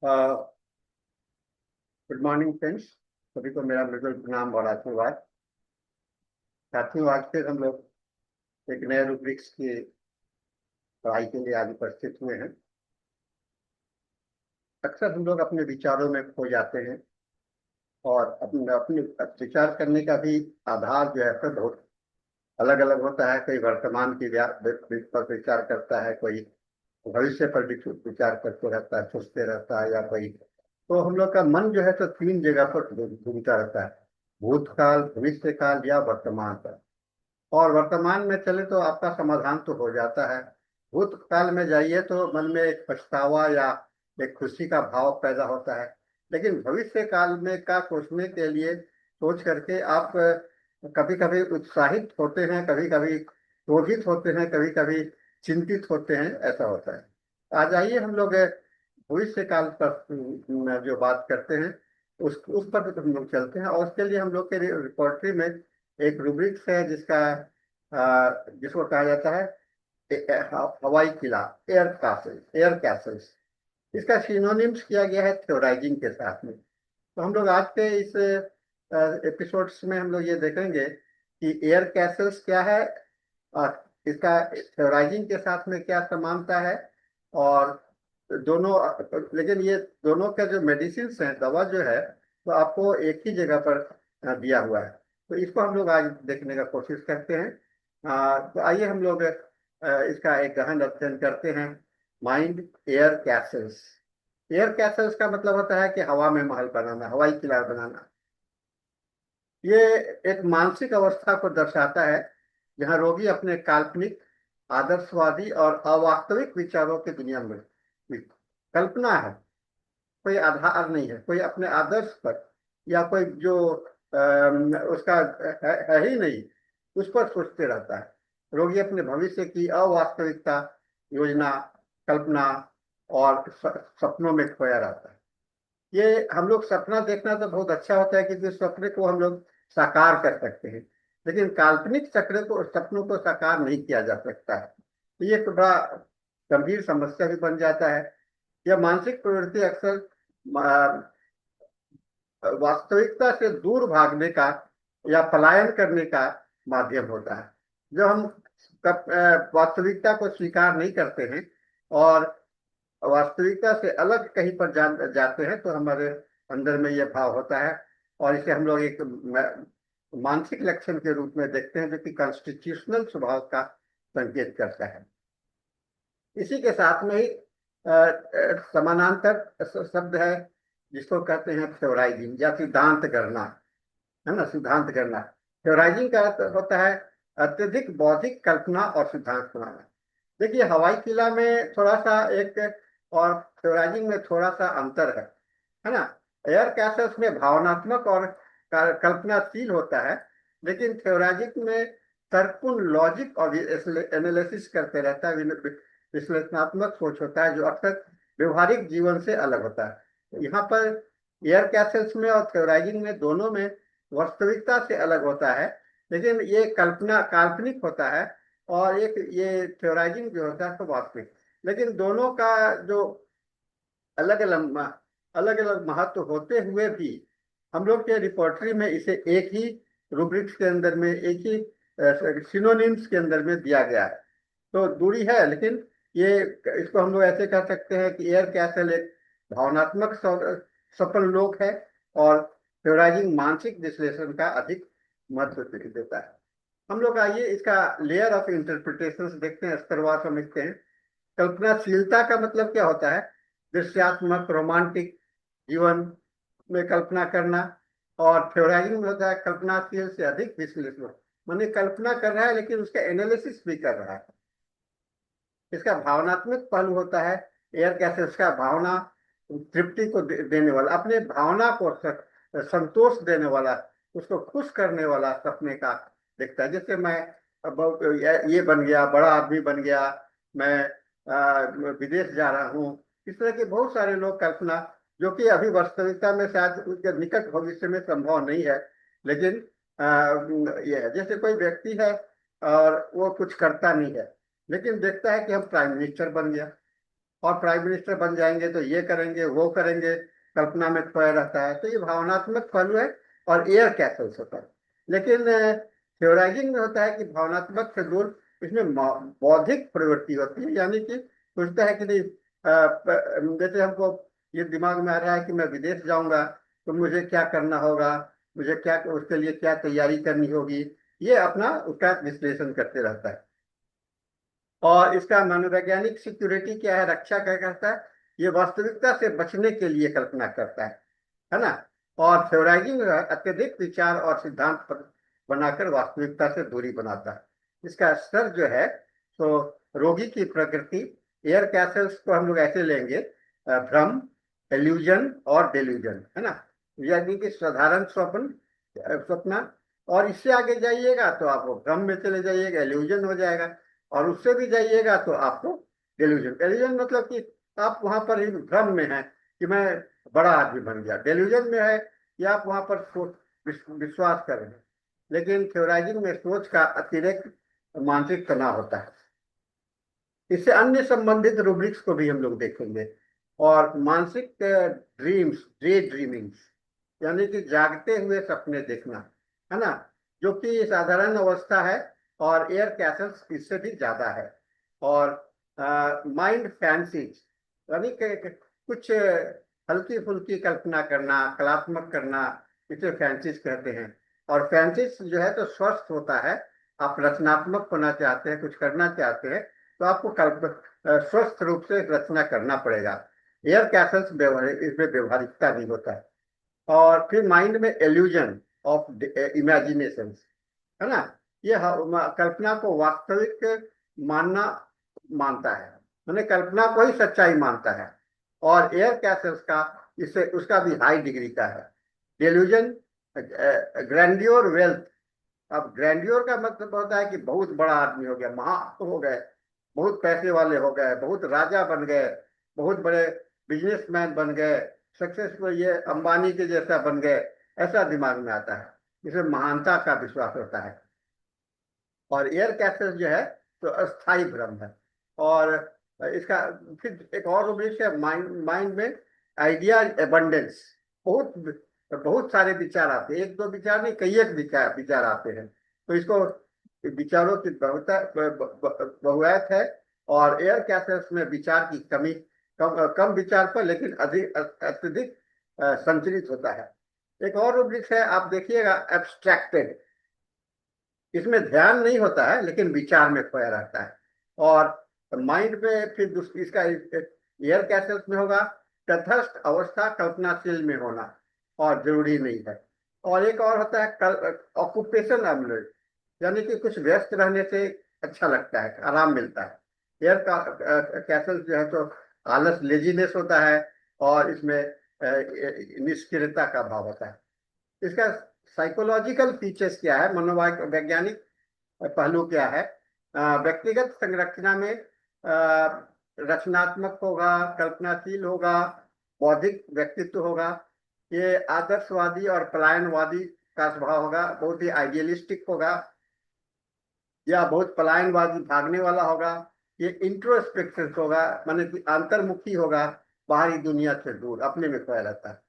Good morning friends. सभी को मेरा मृदुल प्रणाम और आशीर्वाद। साथियों, आज फिर हम लोग एक नए रूब्रिक्स की पढ़ाई के लिए आज उपस्थित हुए हैं। अक्सर हम लोग अपने विचारों में खो जाते हैं और अपने अपने विचार करने का भी आधार जो है तो बहुत अलग अलग होता है। कोई वर्तमान की पर विचार करता है, कोई भविष्य पर भी विचार करते रहता है, सोचते रहता है, या कोई तो हम लोग का मन जो है तो तीन जगह पर घूमता रहता है: भूतकाल, भविष्य काल या वर्तमान काल। और वर्तमान में चले तो आपका समाधान तो हो जाता है। भूतकाल में जाइए तो मन में एक पछतावा या एक खुशी का भाव पैदा होता है। लेकिन भविष्य काल में का सोचने के लिए सोच करके आप कभी कभी उत्साहित होते हैं, कभी कभी क्रोधित होते हैं, कभी कभी चिंतित होते हैं, ऐसा होता है। आज आइए हम लोग भविष्य काल पर जो बात करते हैं उस पर हम लोग चलते हैं। और उसके लिए हम लोग के रिपोर्टरी में एक रूब्रिक्स है जिसको कहा जाता है हवाई किला, एयर कैसल्स। इसका सिनोनिम्स किया गया है थ्योराइजिंग के साथ में। तो हम लोग आज के इस एपिसोड्स में हम लोग ये देखेंगे कि एयर कैसल्स क्या है और इसका थ्योराइजिंग के साथ में क्या समानता है। और दोनों, लेकिन ये दोनों का जो मेडिसिन है, दवा जो है, तो आपको एक ही जगह पर दिया हुआ है। तो इसको हम लोग आज देखने का कोशिश करते हैं। तो आइए हम लोग इसका एक गहन अध्ययन करते हैं। Mind air Castle's. Air Castle's का मतलब होता है कि हवा में महल बनाना, हवाई किला बनाना। ये एक मानसिक अवस्था को दर्शाता है जहाँ रोगी अपने काल्पनिक, आदर्शवादी और अवास्तविक विचारों की दुनिया में कल्पना है, कोई आधार नहीं है, कोई अपने आदर्श पर या कोई जो उसका है ही नहीं, उस पर सोचते रहता है। रोगी अपने भविष्य की अवास्तविकता, योजना, कल्पना और सपनों में खोया रहता है। ये हम लोग सपना देखना तो बहुत अच्छा होता है क्योंकि सपने को हम लोग साकार कर सकते हैं, लेकिन काल्पनिक चक्र को, सपनों को साकार नहीं किया जा सकता है। तो ये तो बड़ा गंभीर समस्या भी बन जाता है। यह मानसिक प्रवृत्ति अक्सर वास्तविकता से दूर भागने का या पलायन करने का माध्यम होता है। जब हम वास्तविकता को स्वीकार नहीं करते हैं और वास्तविकता से अलग कहीं पर जाते हैं तो हमारे अंदर में यह भाव होता है। और इसे हम लोग एक मानसिक लक्षण के रूप में देखते हैं जो कि कॉन्स्टिट्यूशनल स्वभाव का संकेत करता है। इसी के साथ में ही समानांतर शब्द है जिसको कहते हैं थ्योराइजिंग या सिद्धांत करना, है ना, सिद्धांत करना। थ्योराइजिंग का अर्थ होता है अत्यधिक बौद्धिक कल्पना और सिद्धांत बनाना। देखिए, हवाई किला में थोड़ा सा एक और थ्योराइजिंग में थोड़ा सा अंतर है ना। एयर कैसल्स में भावनात्मक और कल्पनाशील होता है, लेकिन थ्योराइजिंग में तर्कपूर्ण लॉजिक और एनालिसिस करते रहता है, विश्लेषणात्मक सोच होता है जो अक्सर व्यवहारिक जीवन से अलग होता है। यहाँ पर एयर कैसल्स में और थ्योराइजिंग में दोनों में वास्तविकता से अलग होता है, लेकिन ये कल्पना काल्पनिक होता है और एक ये थ्योराइजिंग जो होता है तो वास्तविक। लेकिन दोनों का जो अलग अलग महत्व होते हुए भी हम लोग के रिपोर्टरी में इसे एक ही रूब्रिक्स के अंदर में, एक ही सिनोनिम्स के अंदर में दिया गया है। तो दूरी है, लेकिन ये इसको हम लोग ऐसे कह सकते हैं कि एयर कैसल एक भावनात्मक सफल लोक है और थ्योराइजिंग मानसिक विश्लेषण का अधिक महत्व देता है। हम लोग आइए इसका लेयर ऑफ इंटरप्रिटेशन देखते हैं, स्तरवार समझते हैं। कल्पनाशीलता का मतलब क्या होता है? दृश्यात्मक, रोमांटिक जीवन में कल्पना करना। और थ्योराइजिंग में होता है कल्पनाशील से अधिक विश्लेषण, माने कल्पना कर रहा है लेकिन उसका एनालिसिस भी कर रहा है। इसका भावनात्मक पहलू होता है। एयर कैसे उसका भावना तृप्ति को देने वाला, अपने भावना को संतोष देने वाला, उसको खुश करने वाला सपने का दिखता है। जैसे मैं अब ये बन गया, बड़ा आदमी बन गया, मैं विदेश जा रहा हूँ। इस तरह के बहुत सारे लोग कल्पना, जो कि अभी वास्तविकता में शायद उसके निकट भविष्य में संभव नहीं है, लेकिन ये है। जैसे कोई व्यक्ति है और वो कुछ करता नहीं है, लेकिन देखता है कि हम प्राइम मिनिस्टर बन गया, और प्राइम मिनिस्टर बन जाएंगे तो ये करेंगे वो करेंगे, कल्पना में खोया रहता है। तो ये भावनात्मक पहलू है और एयर कैसल्स होता है। लेकिन थ्योराइजिंग में होता है कि भावनात्मक से दूर इसमें बौद्धिक प्रवृत्ति होती है, यानी कि सोचता है कि नहीं, जैसे हमको ये दिमाग में आ रहा है कि मैं विदेश जाऊंगा तो मुझे क्या करना होगा, मुझे क्या उसके लिए क्या तैयारी करनी होगी, ये अपना उसका विश्लेषण करते रहता है। और इसका मनोवैज्ञानिक सिक्योरिटी क्या है, रक्षा क्या करता है, ये वास्तविकता से बचने के लिए कल्पना करता है ना। और थ्योराइजिंग अत्यधिक विचार और सिद्धांत बनाकर वास्तविकता से दूरी बनाता है। इसका स्तर जो है, तो रोगी की प्रकृति, एयर कैसल्स को हम लोग ऐसे लेंगे, भ्रम, एल्यूजन और डेल्यूजन, है ना। यानी कि साधारण स्वप्न, स्वप्न। और इससे आगे जाइएगा तो आप भ्रम में चले जाइएगा, एल्यूजन हो जाएगा। और उससे भी जाइएगा तो आपको डेल्यूजन, डेल्यूजन मतलब कि आप वहां पर ही भ्रम में हैं कि मैं बड़ा आदमी बन गया, डेल्यूजन में है कि आप वहां पर विश्वास कर रहे हैं। लेकिन थ्योराइजिंग में सोच का अतिरिक्त मानसिक तनाव होता है। इससे अन्य संबंधित रूब्रिक्स को भी हम लोग देखेंगे। और मानसिक ड्रीम्स, डे ड्रीमिंग्स, यानी कि जागते हुए सपने देखना, है ना, जो कि साधारण अवस्था है और एयर कैसल्स इससे भी ज्यादा है। और माइंड फैंसीज, यानी कि कुछ हल्की फुल्की कल्पना करना, कलात्मक करना, इसे फैंसीज कहते हैं। और फैंसीज जो है तो स्वस्थ होता है। आप रचनात्मक होना चाहते हैं, कुछ करना चाहते हैं, तो आपको स्वस्थ रूप से रचना करना पड़ेगा। एयर कैसल्स इसमें व्यवहारिकता नहीं होता है। और फिर माइंड में एल्यूजन ऑफ इमेजिनेशन, है ना, ये कल्पना को वास्तविक मानना मानता है, मैंने कल्पना को ही सच्चाई मानता है। और एयर कैसल्स का इससे उसका भी हाई डिग्री का है। Delusion, grandeur wealth. अब ग्रैंडियोर का मतलब होता है कि बहुत बड़ा आदमी हो गया, महान हो गए, बहुत पैसे वाले हो गए, बहुत राजा बन गए, बहुत बड़े बिजनेसमैन बन गए, सक्सेसफुल, ये अंबानी के जैसा बन गए, ऐसा दिमाग में आता है। इसमें महानता का विश्वास होता है। और एयर कैसेस जो है तो अस्थाई भ्रम है। और इसका फिर एक और रूब्रिक है माइंड, माइंड में आइडिया एबंडेंस। बहुत बहुत सारे विचार आते हैं, एक दो विचार नहीं, कई एक विचार विचार आते हैं। तो इसको विचारों की बहुतायत है। और एयर कैसेस में विचार की कमी, कम कम विचार पर लेकिन अधिक अत्यधिक संचरित होता है। एक और रूब्रिक है, आप देखिएगा, एब्स्ट्रैक्टेड। इसमें ध्यान नहीं होता है लेकिन विचार में खोया रहता है। और माइंड में फिर इसका एयर कैसल्स में होगा तटस्थ अवस्था, कल्पनाशील में होना, और जरूरी नहीं है। और एक और होता है ऑक्यूपेशन एमुलेट, यानी कि कुछ व्यस्त रहने से अच्छा लगता है, आराम मिलता है। एयर का कैसल्स जो है तो आलस, लेजीनेस होता है। और इसमें निष्क्रियता का भाव होता है। इसका साइकोलॉजिकल फीचर्स क्या है, मनोवैज्ञानिक पहलू क्या है, व्यक्तिगत संरचना में रचनात्मक होगा, कल्पनाशील होगा, बौद्धिक व्यक्तित्व होगा, ये आदर्शवादी और पलायनवादी का स्वभाव होगा, बहुत ही आइडियलिस्टिक होगा, या बहुत पलायनवादी, भागने वाला होगा। ये इंट्रोस्पेक्शन होगा, माने कि अंतर्मुखी होगा, बाहरी दुनिया से दूर, अपने में खोया रहता है।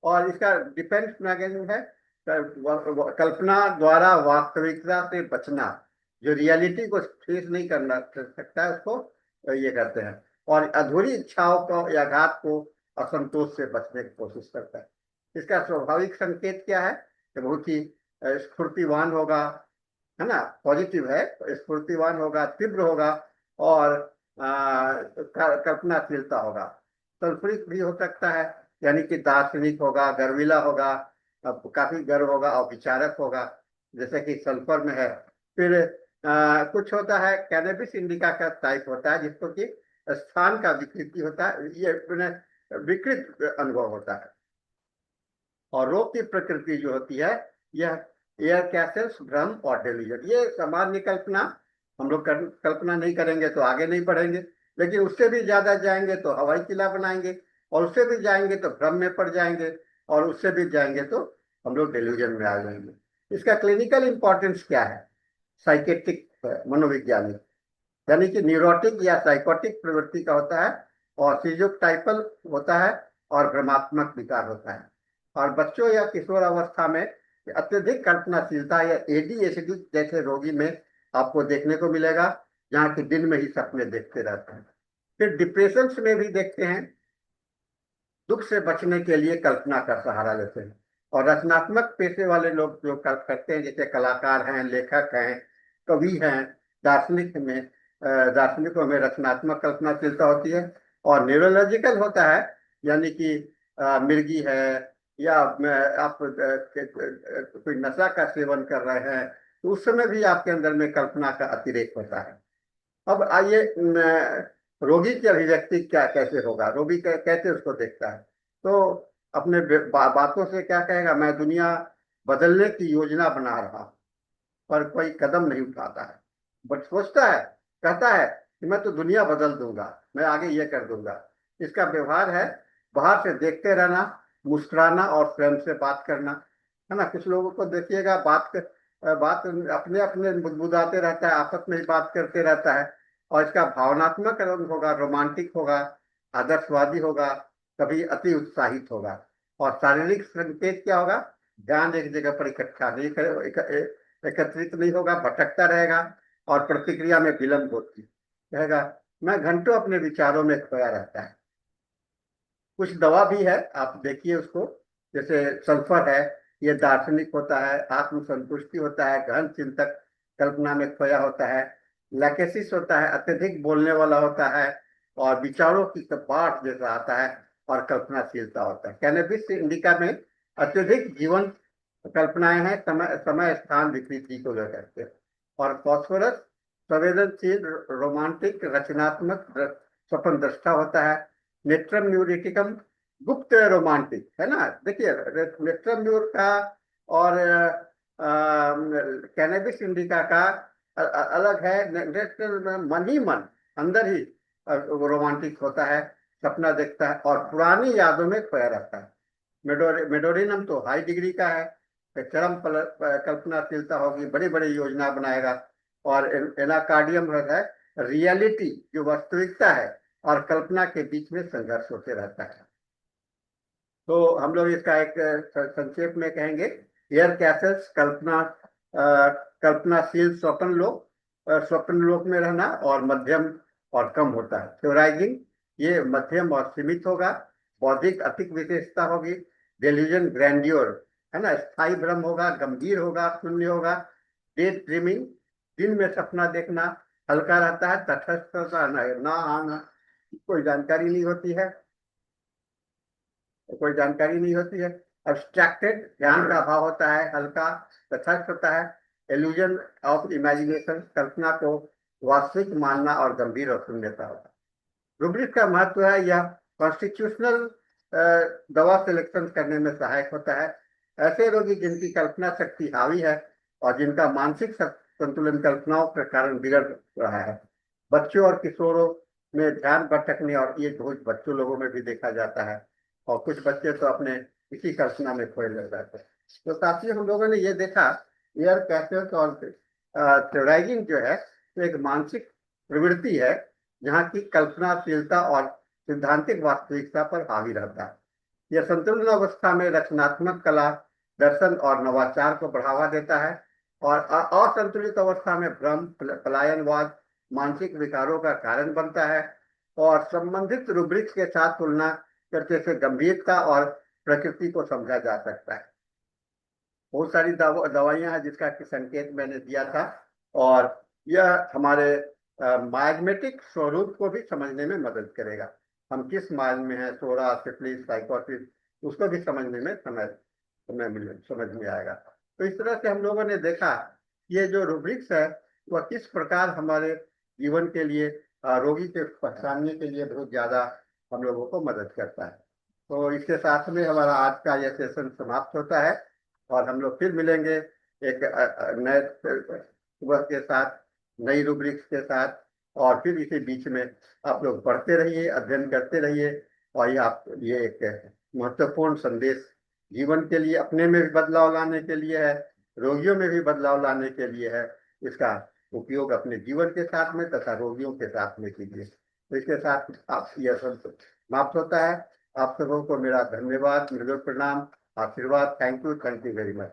और इसका डिफेंस मैकेनिज्म है कल्पना द्वारा वास्तविकता से बचना, जो रियलिटी को फेस नहीं करना सकता है उसको ये करते हैं। और अधूरी इच्छाओं को या घात को, असंतोष से बचने की कोशिश करता है। इसका स्वाभाविक संकेत क्या है कि बहुत ही स्फूर्तिवान होगा, है ना, पॉजिटिव है, स्फूर्तिवान होगा, तीव्र होगा, और कल्पनाशीलता होगा। सल्फरिक भी हो सकता है, यानी कि दार्शनिक होगा, गर्विला होगा, काफी गर्व होगा और विचारक होगा, जैसे कि सल्फर में है। फिर कुछ होता है कैनबिस इंडिका का टाइप होता है, जिसको कि स्थान का विकृति होता है, ये विकृत अनुभव होता है। और रोग की प्रकृति जो होती है, यह एयर कैसेस, भ्रम और डेल्यूजन, ये सामान्य कल्पना। हम लोग कल्पना नहीं करेंगे तो आगे नहीं बढ़ेंगे, लेकिन उससे भी ज्यादा जाएंगे तो हवाई किला बनाएंगे, और उससे भी जाएंगे तो भ्रम में पड़ जाएंगे, और उससे भी जाएंगे तो हम लोग डेल्यूजन में आ जाएंगे। इसका क्लिनिकल इंपॉर्टेंस क्या है, साइकेट्रिक, मनोवैज्ञानिक, यानी कि न्यूरोटिक या साइकोटिक प्रवृत्ति का होता है। और सीजोटाइपल होता है और भ्रमात्मक विकार होता है। और बच्चों या किशोर अवस्था में अत्यधिक कल्पनाशीलता या एडीएचडी जैसे रोगी में आपको देखने को मिलेगा, जहाँ की दिन में ही सपने देखते रहते हैं। फिर डिप्रेशन में भी देखते हैं, दुख से बचने के लिए कल्पना का सहारा लेते हैं। और रचनात्मक पेशे वाले लोग जो करते हैं, जैसे कलाकार हैं, लेखक हैं, कवि हैं, दार्शनिक में दार्शनिकों में रचनात्मक कल्पनाशीलता होती है। और न्यूरोलॉजिकल होता है, यानी कि मिर्गी है, या आप कोई नशा का सेवन कर रहे हैं, तो उस समय भी आपके अंदर में कल्पना का अतिरेक होता है। अब आइए रोगी की अभिव्यक्ति क्या कैसे होगा, रोगी कैसे उसको देखता है। तो अपने बातों से क्या कहेगा, मैं दुनिया बदलने की योजना बना रहा हूं, पर कोई कदम नहीं उठाता है। बट सोचता है, कहता है कि मैं तो दुनिया बदल दूंगा, मैं आगे ये कर दूंगा। इसका व्यवहार है बाहर से देखते रहना, मुस्कुराना और स्वयं से बात करना, है ना। कुछ लोगों को देखिएगा, बात अपने अपने बुदबुदाते रहता है, आपस में ही बात करते रहता है। और इसका भावनात्मक रंग होगा, रोमांटिक होगा, आदर्शवादी होगा, कभी अति उत्साहित होगा। और शारीरिक संकेत क्या होगा, ध्यान एक जगह पर इकट्ठा नहीं करे, एकत्रित नहीं होगा, भटकता रहेगा। और प्रतिक्रिया में विलंब होती रहेगा। मैं घंटों अपने विचारों में खोया रहता है। कुछ दवा भी है, आप देखिए उसको, जैसे सल्फर है, ये दार्शनिक होता है, आत्मसंतुष्टि होता है, गहन चिंतक, कल्पना में खोया होता है। लैकेसिस होता है, अत्यधिक बोलने वाला होता है और विचारों की बाढ़ जैसा आता है, और कल्पनाशीलता होता है। कैनबिस इंडिका में अत्यधिक जीवन कल्पनाएं हैं, समय समय स्थान विकृति को लेकर के। और फॉस्फोरस संवेदनशील, रोमांटिक, रचनात्मक, स्वप्न दृष्टा होता है। नेट्रम न्यूरेटिकम गुप्त रोमांटिक, है ना। देखिए नेट्रम न्यूर का और कैनबिस इंडिका का अलग है। नेट्रम में मन ही मन, अंदर ही रोमांटिक होता है, सपना देखता है और पुरानी यादों में खोया रहता है। मेडोरिनम तो हाई डिग्री का है, चरम कल्पनाशीलता होगी, बड़ी बड़ी योजना बनाएगा। और एनाकार्डियम है रियलिटी, जो वास्तविकता है और कल्पना के बीच में संघर्ष होते रहता है। तो हम लोग इसका एक संक्षेप में कहेंगे, एयर कैसल्स कल्पनाशील स्वप्न लोक, स्वप्न लोक में रहना, और मध्यम और कम होता है। थ्योराइजिंग, ये मध्यम और सीमित होगा। बौद्धिक अतिक विशेषता होगी। डेल्यूजन ग्रैंडियोर, है ना, स्थायी भ्रम होगा, गंभीर होगा, शून्य होगा। डे ड्रीमिंग, दिन में सपना देखना, हल्का रहता है, तटस्थता ना आना, कोई जानकारी नहीं होती है, कोई जानकारी नहीं होती है। अब्स्ट्रैक्टेड, ध्यान का अभाव होता है, हल्का तटस्थ होता है। एल्यूजन ऑफ इमेजिनेशन, कल्पना को वास्तविक मानना, और गंभीर और शून्यता होता है। रूब्रिक का महत्व है, यह कॉन्स्टिट्यूशनल दवा सिलेक्शन करने में सहायक होता है। ऐसे रोगी जिनकी कल्पना शक्ति हावी है और जिनका मानसिक संतुलन कल्पनाओं के कारण बिगड़ रहा है। बच्चों और किशोरों में ध्यान भटकने और ये दोष बच्चों लोगों में भी देखा जाता है। और कुछ बच्चे तो अपने इसी कल्पना में खोए रह जाते हैं। तो साथियों, हम लोगों ने ये देखा, एयर कैसेट और थ्योराइजिंग जो है, तो एक मानसिक प्रवृत्ति है, जहाँ की कल्पनाशीलता और सिद्धांतिक वास्तविकता पर हावी रहता है। यह संतुलन अवस्था में रचनात्मक कला, दर्शन और नवाचार को बढ़ावा देता है। और असंतुलित अवस्था में भ्रम, पलायनवाद, मानसिक विकारों का कारण बनता है। और संबंधित रूब्रिक्स के साथ तुलना करके से गंभीरता और प्रकृति को समझा जा सकता है। बहुत सारी दवाइयां हैं जिसका कि संकेत मैंने दिया था। और यह हमारे मायग्मेटिक स्वरूप को भी समझने में मदद करेगा। हम किस मार्ग में हैं, सोरा, सिफिलिस, साइकोसिस, उसको भी समझने में समझ में आएगा। तो इस तरह से हम लोगों ने देखा, ये जो रूब्रिक्स है वह किस प्रकार हमारे जीवन के लिए, रोगी के पहचानने के लिए बहुत ज्यादा हम लोगों को मदद करता है। तो इसके साथ में हमारा आज का यह सेशन समाप्त होता है। और हम लोग फिर मिलेंगे एक नए सुबह के साथ, नई रूब्रिक्स के साथ। और फिर इसी बीच में आप लोग पढ़ते रहिए, अध्ययन करते रहिए। और ये एक महत्वपूर्ण संदेश जीवन के लिए, अपने में भी बदलाव लाने के लिए है, रोगियों में भी बदलाव लाने के लिए है। इसका उपयोग अपने जीवन के साथ में तथा रोगियों के साथ में कीजिए। तो इसके साथ आप यह सब समाप्त होता है। आप सबों को मेरा धन्यवाद, मृदु प्रणाम, आशीर्वाद। Thank you very much.